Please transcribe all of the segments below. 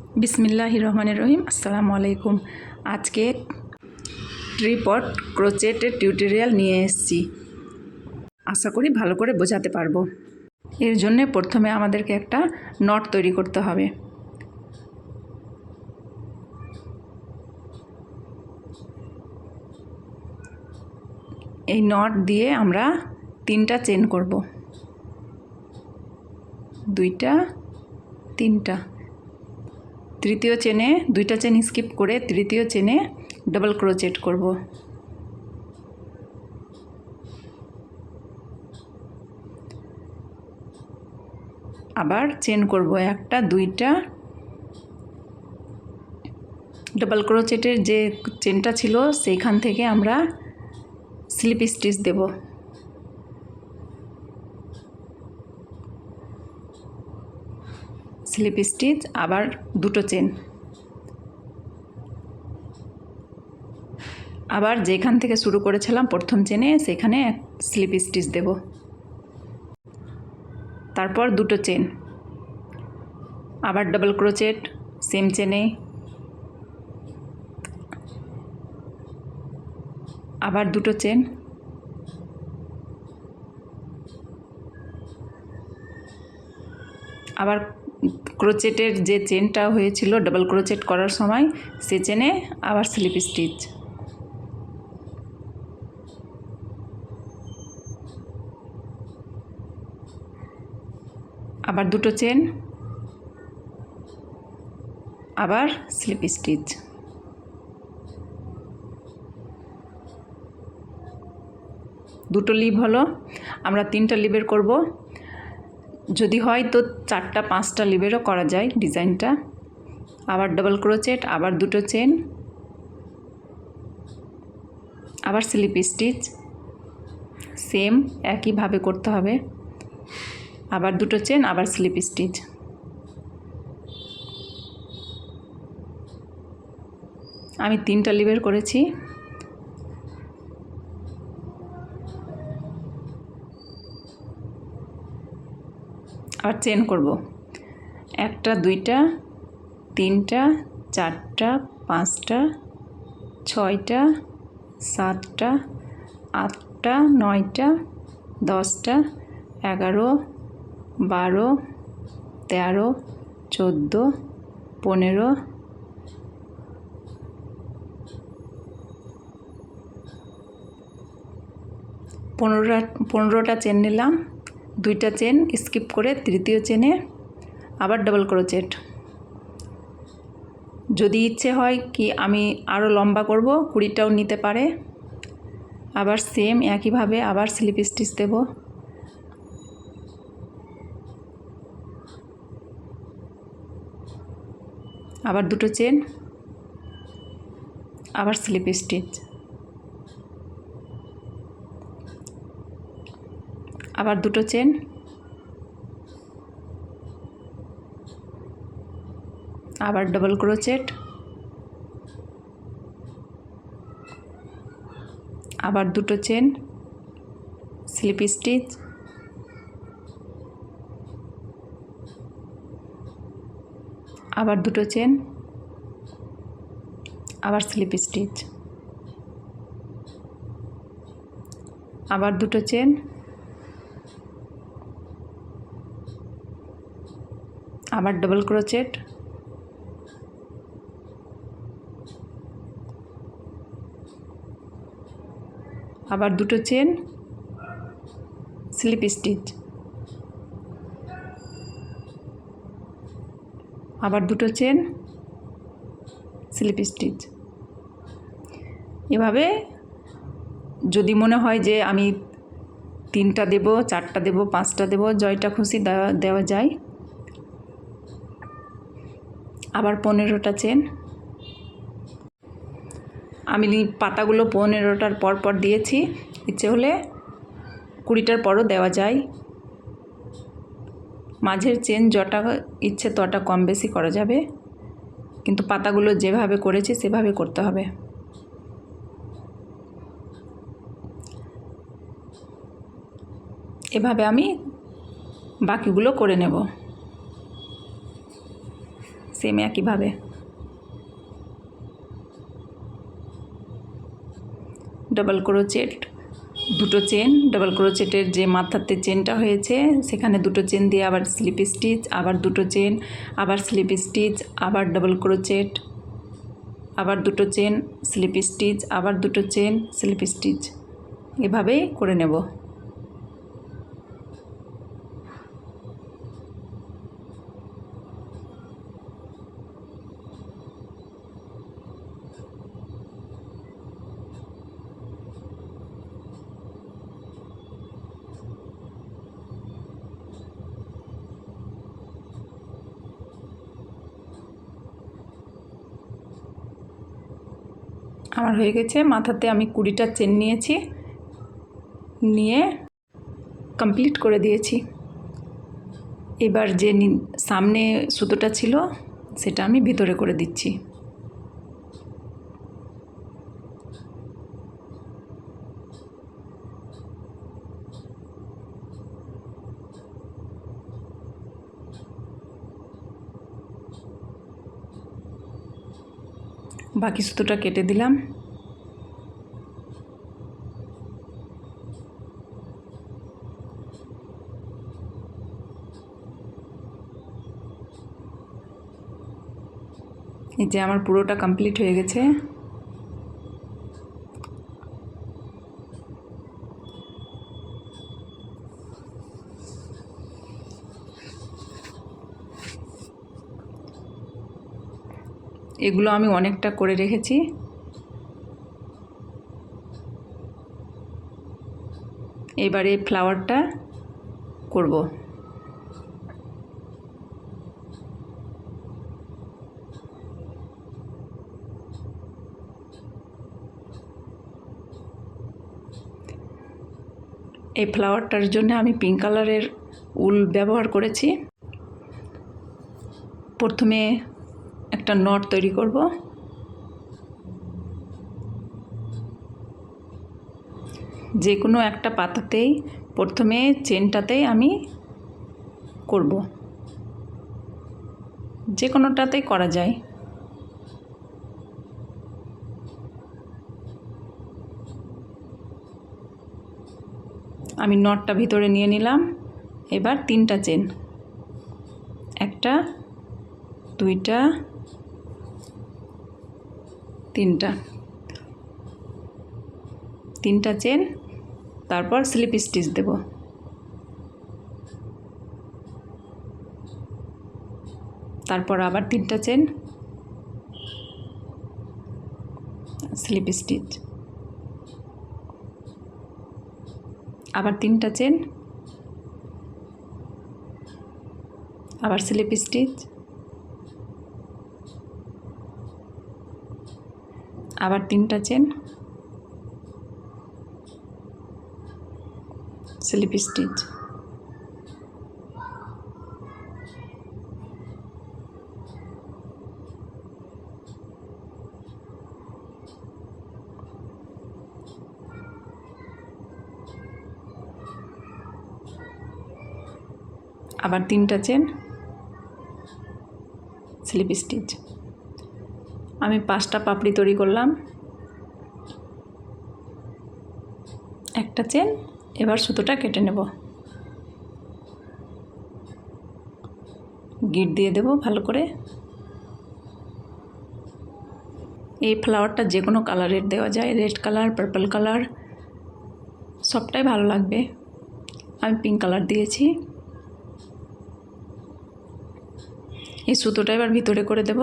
বিসমিল্লাহির রহমানির রহিম। আসসালামু আলাইকুম। আজকে ট্রিপড ক্রোচেটের টিউটোরিয়াল নিয়ে এসেছি। আশা করি ভালো করে বোঝাতে পারবো। এর জন্য প্রথমে আমাদেরকে একটা নট তৈরি করতে হবে। এই নট দিয়ে আমরা 3টা চেন করব, 2টা 3টা। তৃতীয় চেনে 2টা চেন স্কিপ করে তৃতীয় চেনে ডাবল ক্রোচেট করব। আবার চেন করব, 1টা 2টা। ডাবল ক্রোচেটের যে চেনটা ছিল সেইখান থেকে আমরা স্লিপ স্টিচ দেব। স্লিপ স্টিচ, আবার 2টো চেন, আবার যেখান থেকে শুরু করেছিলাম প্রথম চেনে সেখানে স্লিপ স্টিচ দেব। তারপর 2টো চেন, আবার ডাবল ক্রোচেট সেম চেনে, আবার 2টো চেন, আবার ক্রোচেটের যে চেনটা হয়েছিল ডাবল ক্রোচেট করার সময় সে চেনে আবার স্লিপ স্টিচ। আবার 2টো চেন, আবার স্লিপ স্টিচ। দুটো লিভ হলো, আমরা 3টা লিভের করব। যদি হয় তো 4টা 5টা লিভেরও করা যায় ডিজাইনটা। আবার ডাবল ক্রোচেট, আবার 2টো চেন, আবার স্লিপ স্টিচ, সেম একইভাবে করতে হবে। আবার 2টো চেন, আবার স্লিপ স্টিচ। আমি 3টা লিভের করেছি। আবার চেন করব, 1টা 2টা 3টা 4টা 5টা 6টা 7টা 8টা 9টা 10টা 11 12 13 14 15 15টা চেন নিলাম। 2টা চেন স্কিপ করে তৃতীয় চেনে আবার ডাবল ক্রোচেট। যদি ইচ্ছে হয় কি আমি আরও লম্বা করব 20টাও নিতে পারে। আবার সেম একইভাবে আবার স্লিপ স্টিচ দেব। আবার 2টো চেন, আবার স্লিপ স্টিচ, আবার 2টো চেন, আবার ডাবল ক্রোচেট, আবার 2টো চেন, স্লিপ স্টিচ, আবার 2টো চেন, আবার স্লিপ স্টিচ, আবার 2টো চেন, আবার ডাবল ক্রোচেট, আবার 2টো চেন, স্লিপ স্টিচ, আবার 2টো চেন, স্লিপ স্টিচ। এভাবে যদি মনে হয় যে আমি 3টা দেব, 4টা দেব, 5টা দেব, জয়টা খুশি দেওয়া যায়। আবার 15টা চেন। আমি পাতাগুলো 15টার পর পর দিয়েছি, ইচ্ছে হলে 20টার পরও দেওয়া যায়। মাঝের চেন যটা ইচ্ছে তটা কম বেশি করা যাবে, কিন্তু পাতাগুলো যেভাবে করেছি সেভাবে করতে হবে। এভাবে আমি বাকিগুলো করে নেব। সেম একইভাবে। ডাবল ক্রোচেট, দুটো চেন, ডাবল ক্রোচেটের যে মাথাতে চেনটা হয়েছে সেখানে দুটো চেন দিয়ে আবার স্লিপ স্টিচ, আবার দুটো চেন, আবার স্লিপ স্টিচ, আবার ডাবল ক্রোচেট, আবার দুটো চেন, স্লিপ স্টিচ, আবার দুটো চেন, স্লিপ স্টিচ, এভাবেই করে নেব। আমার হয়ে গেছে। মাথাতে আমি 20টা চেন নিয়েছি, নিয়ে কমপ্লিট করে দিয়েছি। এবার যে সামনে সুতোটা ছিল সেটা আমি ভিতরে করে দিচ্ছি। বাকি সুতোটা কেটে দিলাম। এই যে আমার পুরোটা কমপ্লিট হয়ে গেছে। এগুলো আমি অনেকটা করে রেখেছি। এবারে ফ্লাওয়ারটা করব। এই ফ্লাওয়ারটার জন্য আমি পিঙ্ক কালারের উল ব্যবহার করেছি। প্রথমে একটা নট তৈরি করব। যে কোনো একটা পাতাতেই প্রথমে চেনটাতেই আমি করব, যে কোনোটাতেই করা যায়। আমি নটটা ভিতরে নিয়ে নিলাম। এবার 3টা চেন, 1টা 2টা 3টা, 3টা চেন, তারপর স্লিপ স্টিচ দেব। তারপর আবার 3টা চেন, স্লিপ স্টিচ, আবার 3টা চেন, আবার স্লিপ স্টিচ, আবার 3টা চেন, স্লিপ স্টিচ। আবার 3টা চেন, স্লিপ স্টিচ। আমি 5টা পাপড়ি তৈরি করলাম। একটা চেন, এবার সুতোটা কেটে নেব। গিট দিয়ে দেব ভালো করে। এই ফ্লাওয়ারটা যে কোনো কালারের দেওয়া যায়, রেড কালার, পার্পল কালার, সবটাই ভালো লাগবে। আমি পিঙ্ক কালার দিয়েছি। এই সুতোটা এবার ভিতরে করে দেব।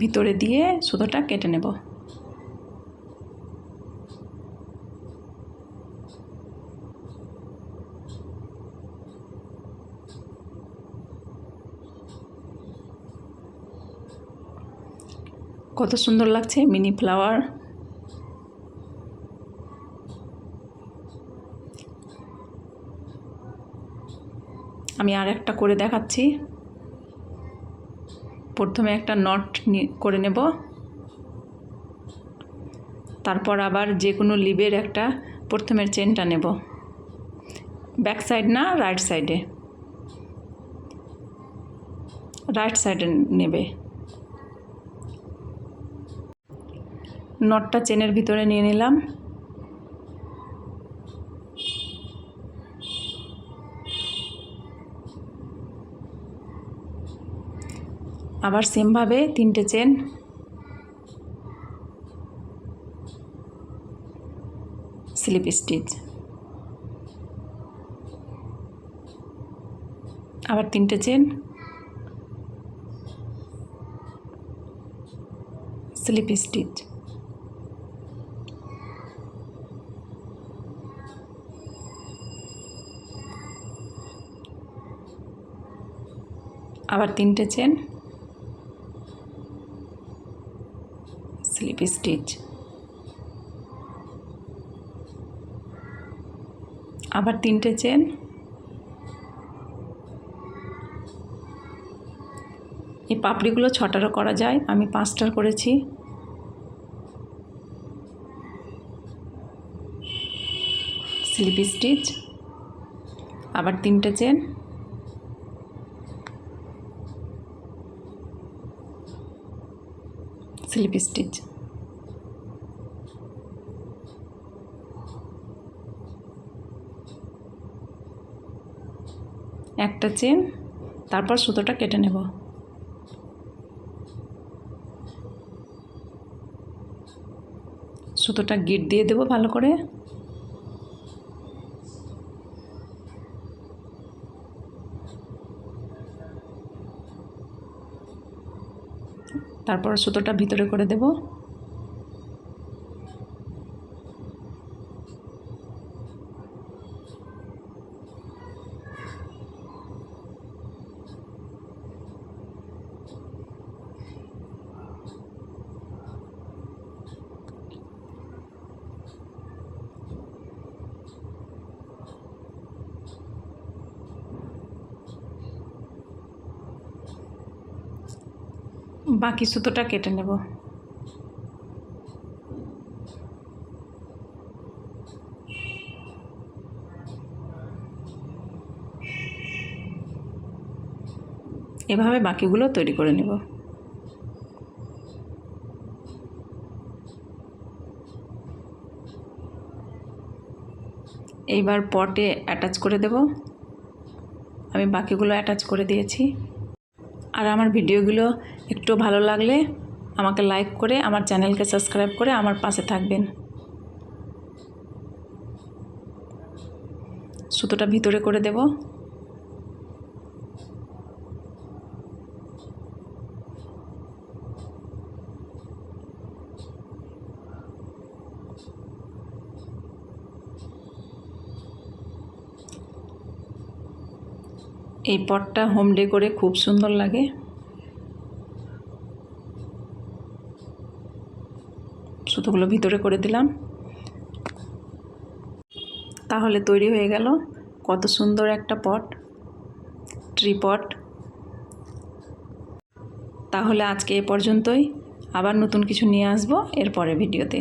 ভিতরে দিয়ে সুতোটা কেটে নেব। কত সুন্দর লাগছে মিনি ফ্লাওয়ার। আমি আর একটা করে দেখাচ্ছি। প্রথমে একটা নট করে নেব, তারপর আবার যে কোনো লিভের একটা প্রথমের চেনটা নেব, ব্যাক সাইড না, রাইট সাইডে নেবে। নটটা চেনের ভিতরে নিয়ে নিলাম। আবার সেমভাবে 3টে চেন, স্লিপ স্টিচ, আবার 3টে চেন, স্লিপ স্টিচ, আবার 3টে চেন, স্লিপ স্টিচ, আবার 3টে চেন, এই পাপড়িগুলো 6টারও করা যায়, আমি 5টার করেছি। স্লিপ স্টিচ, আবার 3টে চেন, স্লিপ স্টিচ, একটা চেন, তারপর সুতোটা কেটে নেব। সুতোটা গিট দিয়ে দেবো ভালো করে। তারপর সুতোটা ভিতরে করে দেব। বাকি সুতোটা কেটে নেব। এভাবে বাকিগুলো তৈরি করে নেব। এইবার পটে অ্যাটাচ করে দেব। আমি বাকিগুলো অ্যাটাচ করে দিয়েছি। আর আমার ভিডিওগুলো একটু ভালো লাগলে আমাকে লাইক করে আমার চ্যানেলকে সাবস্ক্রাইব করে আমার পাশে থাকবেন। সুতোটা ভিতরে করে দেব। এই পটটা হোম ডেকোরে খুব সুন্দর লাগে। সুতোগুলো ভিতরে করে দিলাম। তাহলে তৈরি হয়ে গেল কত সুন্দর একটা পট, ট্রি পট। তাহলে আজকে এ পর্যন্তই, আবার নতুন কিছু নিয়ে আসবো এর পরের ভিডিওতে।